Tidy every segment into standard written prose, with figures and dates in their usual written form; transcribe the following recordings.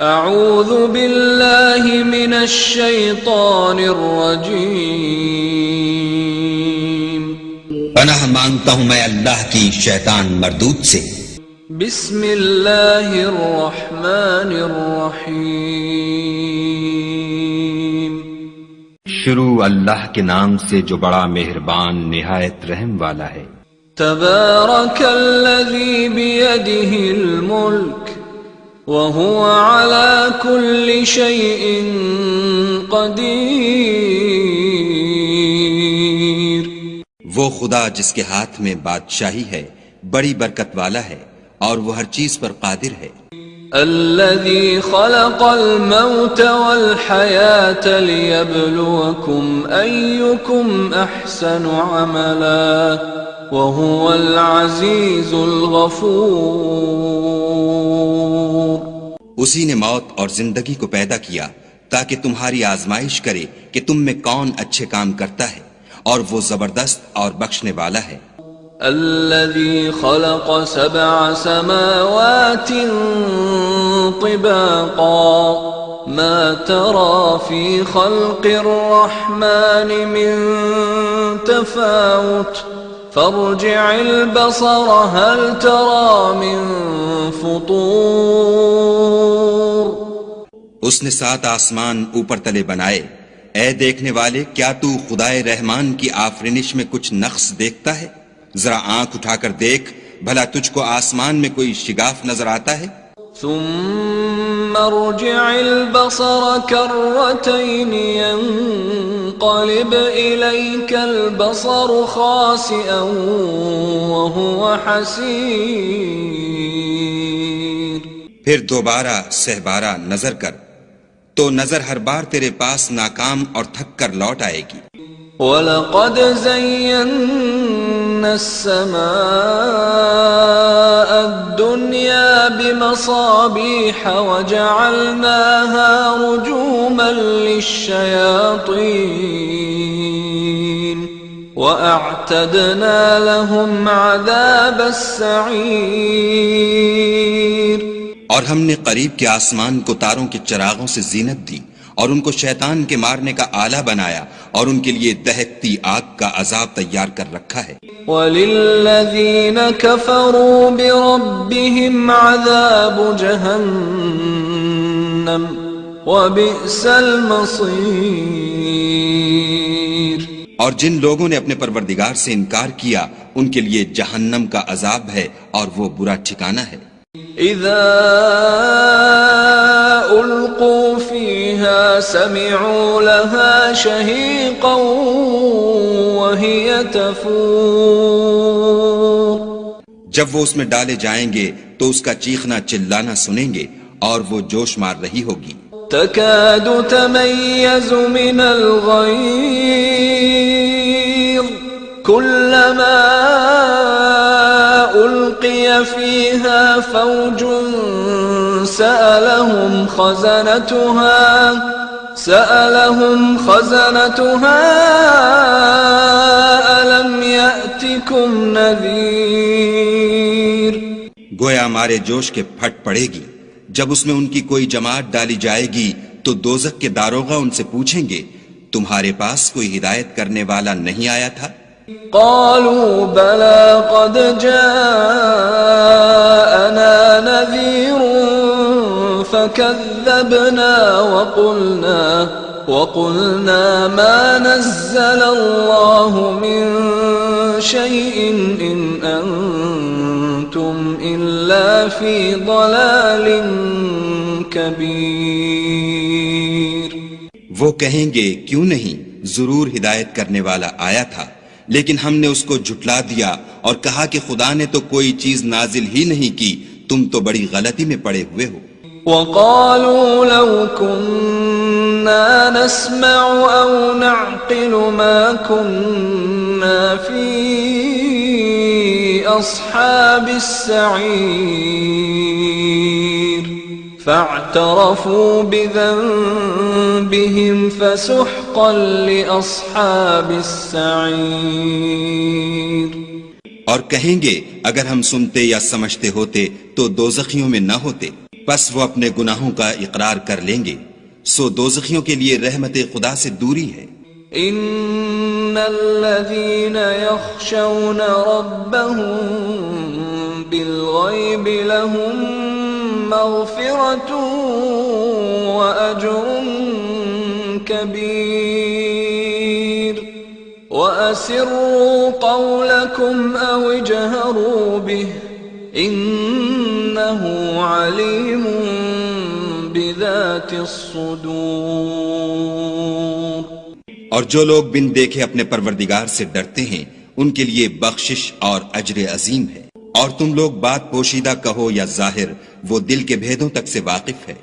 اعوذ باللہ من الشیطان الرجیم، پناہ مانگتا ہوں میں اللہ کی شیطان مردود سے۔ بسم اللہ الرحمن الرحیم، شروع اللہ کے نام سے جو بڑا مہربان نہایت رحم والا ہے۔ تبارک الذی بیدہ الملک وهو على كل شيء قدیر، وہ خدا جس کے ہاتھ میں بادشاہی ہے بڑی برکت والا ہے اور وہ ہر چیز پر قادر ہے۔ الذي خلق الموت والحياة ليبلوكم أيكم أحسن عملا وهو العزيز الغفور، اسی نے موت اور زندگی کو پیدا کیا تاکہ تمہاری آزمائش کرے کہ تم میں کون اچھے کام کرتا ہے، اور وہ زبردست اور بخشنے والا ہے۔ الذي خلق 7 سماوات طباقا ما ترى في خلق الرحمن من تفاوت فارجع البصر هل ترى من فطور۔ اس نے 7 آسمان اوپر تلے بنائے، اے دیکھنے والے کیا تو خدائے رحمان کی آفرینش میں کچھ نقص دیکھتا ہے؟ ذرا آنکھ اٹھا کر دیکھ، بھلا تجھ کو آسمان میں کوئی شگاف نظر آتا ہے؟ ثم ارجع البصر كرتين ينقلب إليك البصر خاسئا وهو حسير، پھر دوبارہ سہبارہ نظر کر تو نظر ہر بار تیرے پاس ناکام اور تھک کر لوٹ آئے گی۔ وَلَقَدْ زَيَّنَّا السَّمَاءَ الدُّنْيَا بِمَصَابِيحَ وَجَعَلْنَاهَا رُجُومًا لِلشَّيَاطِينِ وَأَعْتَدْنَا لَهُمْ عَذَابَ السَّعِيرِ، اور ہم نے قریب کے آسمان کو تاروں کے چراغوں سے زینت دی اور ان کو شیطان کے مارنے کا آلہ بنایا اور ان کے لیے دہکتی آگ کا عذاب تیار کر رکھا ہے۔ وَلِلَّذِينَ كَفَرُوا بِرَبِّهِمْ عَذَابُ جَهَنَّمَ وَبِئْسَ الْمَصِيرُ، اور جن لوگوں نے اپنے پروردگار سے انکار کیا ان کے لیے جہنم کا عذاب ہے اور وہ برا ٹھکانہ ہے۔ اذا القوا فيها سمعوا لها شهيقا وهي تفور، جب وہ اس میں ڈالے جائیں گے تو اس کا چیخنا چلانا سنیں گے اور وہ جوش مار رہی ہوگی۔ تكاد تميز من الغيظ كلما ألقي فيها فوج سألهم خزنتها ألم يأتكم نذير، گویا مارے جوش کے پھٹ پڑے گی جب اس میں ان کی کوئی جماعت ڈالی جائے گی تو دوزخ کے داروغہ ان سے پوچھیں گے تمہارے پاس کوئی ہدایت کرنے والا نہیں آیا تھا؟ قالوا بلى قد جاءنا نذير فكذبنا وقلنا ما نزل الله من شيء إن أنتم إلا في ضلال كبير۔ وہ کہیں گے کیوں نہیں، ضرور ہدایت کرنے والا آیا تھا، لیکن ہم نے اس کو جھٹلا دیا اور کہا کہ خدا نے تو کوئی چیز نازل ہی نہیں کی، تم تو بڑی غلطی میں پڑے ہوئے ہو۔ وَقَالُوا لَوْ كُنَّا نَسْمَعُ أَوْ نَعْقِلُ مَا كُنَّا فِي أَصْحَابِ السَّعِيرِ فَاعْتَرَفُوا بِذَنبِهِمْ فَسُحْقًا لِأَصْحَابِ السَّعِيرِ، اور کہیں گے اگر ہم سنتے یا سمجھتے ہوتے تو دوزخیوں میں نہ ہوتے، پس وہ اپنے گناہوں کا اقرار کر لیں گے، سو دوزخیوں کے لیے رحمت خدا سے دوری ہے۔ ان الذين يخشون ربهم بالغيب لهم مغفرة واجر كبير واسروا قولكم او اجهروا به انه عليم بذات الصدور۔ اور جو لوگ بن دیکھے اپنے پروردگار سے ڈرتے ہیں ان کے لیے بخشش اور اجر عظیم ہے، اور تم لوگ بات پوشیدہ کہو یا ظاہر، وہ دل کے بھیدوں تک سے واقف ہے۔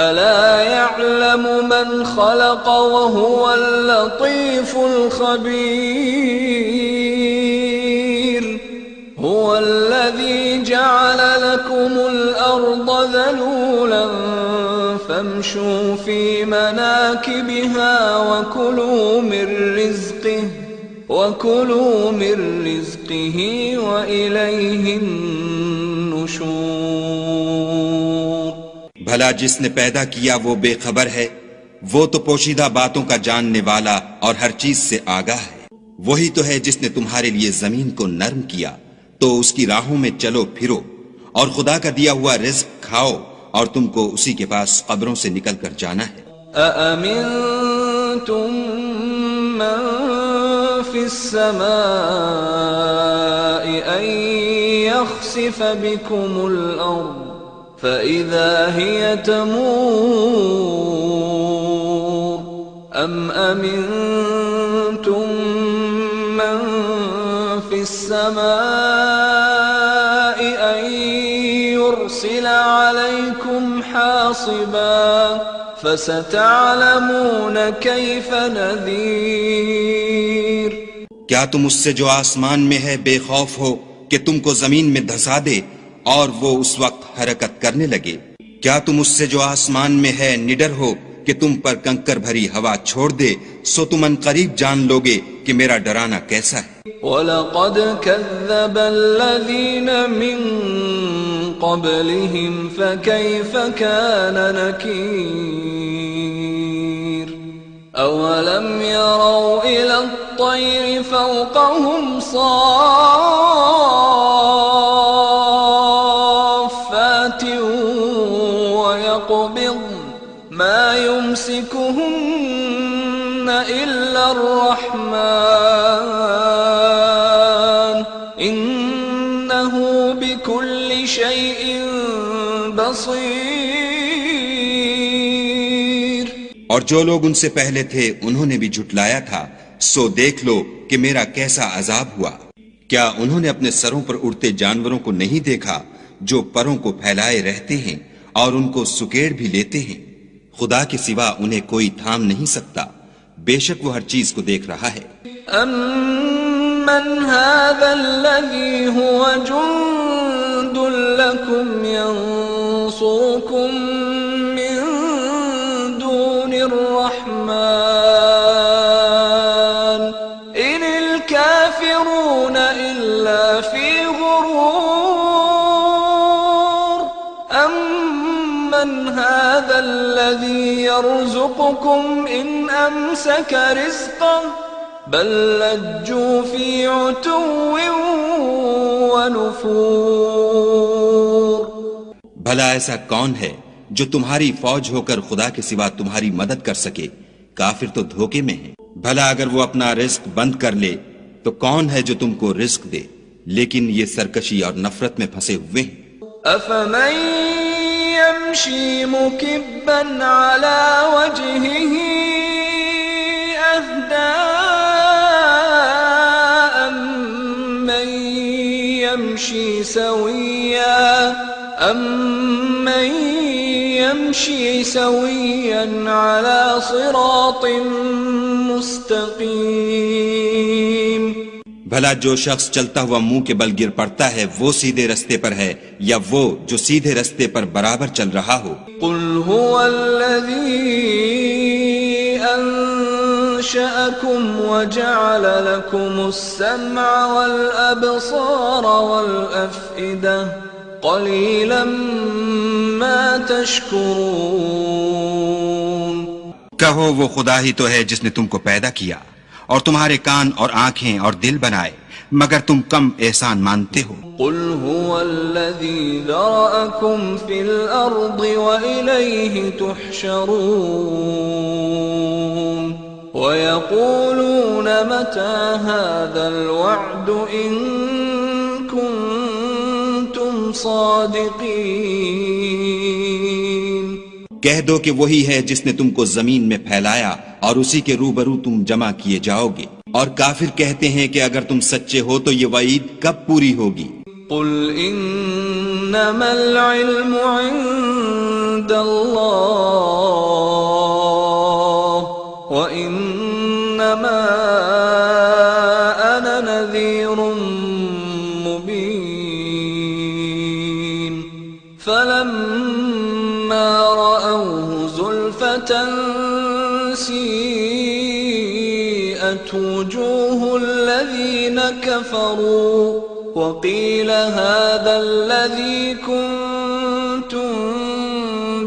الا يعلم من خلق وهو اللطيف الخبير هو الذي جعل لكم الارض ذلولا فامشوا في مناكبها وكلوا من رزقه وإليه النشور۔ بھلا جس نے پیدا کیا وہ بے خبر ہے، وہ تو پوشیدہ باتوں کا جاننے والا اور ہر چیز سے آگاہ ہے۔ وہی تو ہے جس نے تمہارے لیے زمین کو نرم کیا تو اس کی راہوں میں چلو پھرو، اور خدا کا دیا ہوا رزق کھاؤ، اور تم کو اسی کے پاس قبروں سے نکل کر جانا ہے۔ أأمنتم من في السماء أن يخسف بكم الأرض فإذا هي تمور أم أمنتم من في السماء أن يرسل عليكم حاصبا فستعلمون كيف نذير۔ کیا تم اس سے جو آسمان میں ہے بے خوف ہو کہ تم کو زمین میں دھسا دے اور وہ اس وقت حرکت کرنے لگے؟ کیا تم اس سے جو آسمان میں ہے نڈر ہو کہ تم پر کنکر بھری ہوا چھوڑ دے؟ سو تم ان قریب جان لوگے کہ میرا ڈرانا کیسا ہے۔ وَلَقَدْ كَذَّبَ الَّذِينَ مِن قَبْلِهِمْ فَكَيْفَ كَانَ نَكِيرِ أَوَلَمْ يَرَوْا إِلَى الطَّيْرِ فَوْقَهُمْ صَافَّاتٍ وَيَقْبِضْنَ مَا يُمْسِكُهُنَّ إِلَّا الرَّحْمَنُ إِنَّهُ بِكُلِّ شَيْءٍ بَصِيرٌ۔ اور جو لوگ ان سے پہلے تھے انہوں نے بھی جھٹلایا تھا، سو دیکھ لو کہ میرا کیسا عذاب ہوا۔ کیا انہوں نے اپنے سروں پر اڑتے جانوروں کو نہیں دیکھا جو پروں کو پھیلائے رہتے ہیں اور ان کو سکیڑ بھی لیتے ہیں؟ خدا کے سوا انہیں کوئی تھام نہیں سکتا، بے شک وہ ہر چیز کو دیکھ رہا ہے۔ أَمَّنْ هَذَا الَّذِي هُوَ جُنْدٌ لَكُمْ يَنْصُرُكُمْ مِنْ دُونِ الرَّحْمَنِ إِنِ الْكَافِرُونَ إِلَّا فِي غُرُورٍ أَمَّنْ هَذَا الَّذِي يَرْزُقُكُمْ إِنْ أَمْسَكَ رِزْقَهُ بل لجوا في عتو ونفور۔ بھلا ایسا کون ہے جو تمہاری فوج ہو کر خدا کے سوا تمہاری مدد کر سکے؟ کافر تو دھوکے میں ہیں۔ بھلا اگر وہ اپنا رزق بند کر لے تو کون ہے جو تم کو رزق دے؟ لیکن یہ سرکشی اور نفرت میں پھنسے ہوئے ہیں۔ أفمن يمشي مكبا على وجهه أهدى أمن يمشي سويا على صراط مستقيم۔ بھلا جو شخص چلتا ہوا منہ کے بل گر پڑتا ہے وہ سیدھے رستے پر ہے یا وہ جو سیدھے رستے پر برابر چل رہا ہو؟ قل هو الذي أنشأكم وجعل لكم السمع والأبصار والأفئدة قليلا بما تشكرون کہو وہ خدا ہی تو ہے جس نے تم کو پیدا کیا اور تمہارے کان اور آنکھیں اور دل بنائے، مگر تم کم احسان مانتے ہو۔ قل هو الذي ذرأكم في الأرض وإليه تحشرون ويقولون متى هذا الوعد إن كنتم صادقين۔ کہہ دو کہ وہی ہے جس نے تم کو زمین میں پھیلایا اور اسی کے روبرو تم جمع کیے جاؤ گے، اور کافر کہتے ہیں کہ اگر تم سچے ہو تو یہ وعید کب پوری ہوگی؟ قل انما العلم عند اللہ وانما انا نذیر مبین فلما رأوه زلفة سیئت وجوه الذین کفروا وقیل هذا الذی کنتم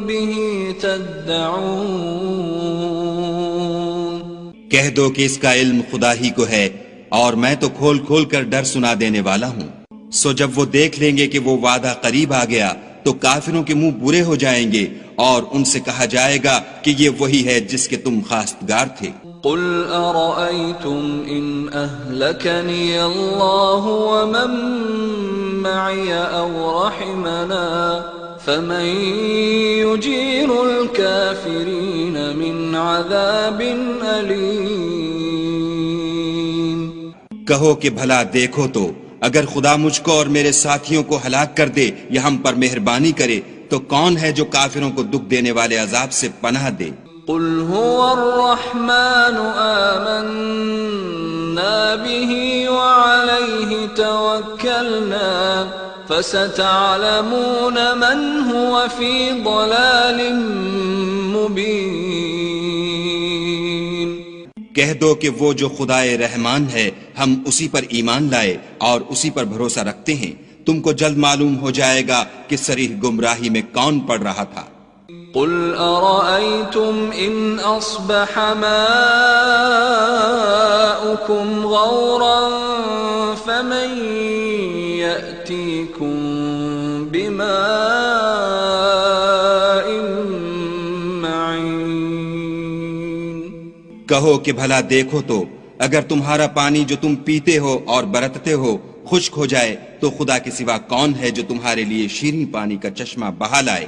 به تدعون۔ کہہ دو کہ اس کا علم خدا ہی کو ہے اور میں تو کھول کھول کر ڈر سنا دینے والا ہوں۔ سو جب وہ دیکھ لیں گے کہ وہ وعدہ قریب آ گیا تو کافروں کے منہ برے ہو جائیں گے اور ان سے کہا جائے گا کہ یہ وہی ہے جس کے تم خواستگار تھے۔ قل ارأيتم ان اهلكني الله ومن معي او رحمنا فمن يجير الكافرين من عذاب أليم۔ کہو کہ بھلا دیکھو تو اگر خدا مجھ کو اور میرے ساتھیوں کو ہلاک کر دے یا ہم پر مہربانی کرے تو کون ہے جو کافروں کو دکھ دینے والے عذاب سے پناہ دے؟ قل هو الرحمن آمنا به وعليه توكلنا فستعلمون من هو في ضلال مبين۔ کہہ دو کہ وہ جو خدائے رحمان ہے ہم اسی پر ایمان لائے اور اسی پر بھروسہ رکھتے ہیں، تم کو جلد معلوم ہو جائے گا کہ صریح گمراہی میں کون پڑ رہا تھا۔ قل أرأيتم إن أصبح ماؤكم غورا فمن يأتيكم بماء معين۔ کہو کہ بھلا دیکھو تو اگر تمہارا پانی جو تم پیتے ہو اور برتتے ہو خشک ہو جائے تو خدا کے سوا کون ہے جو تمہارے لیے شیریں پانی کا چشمہ بہا لائے؟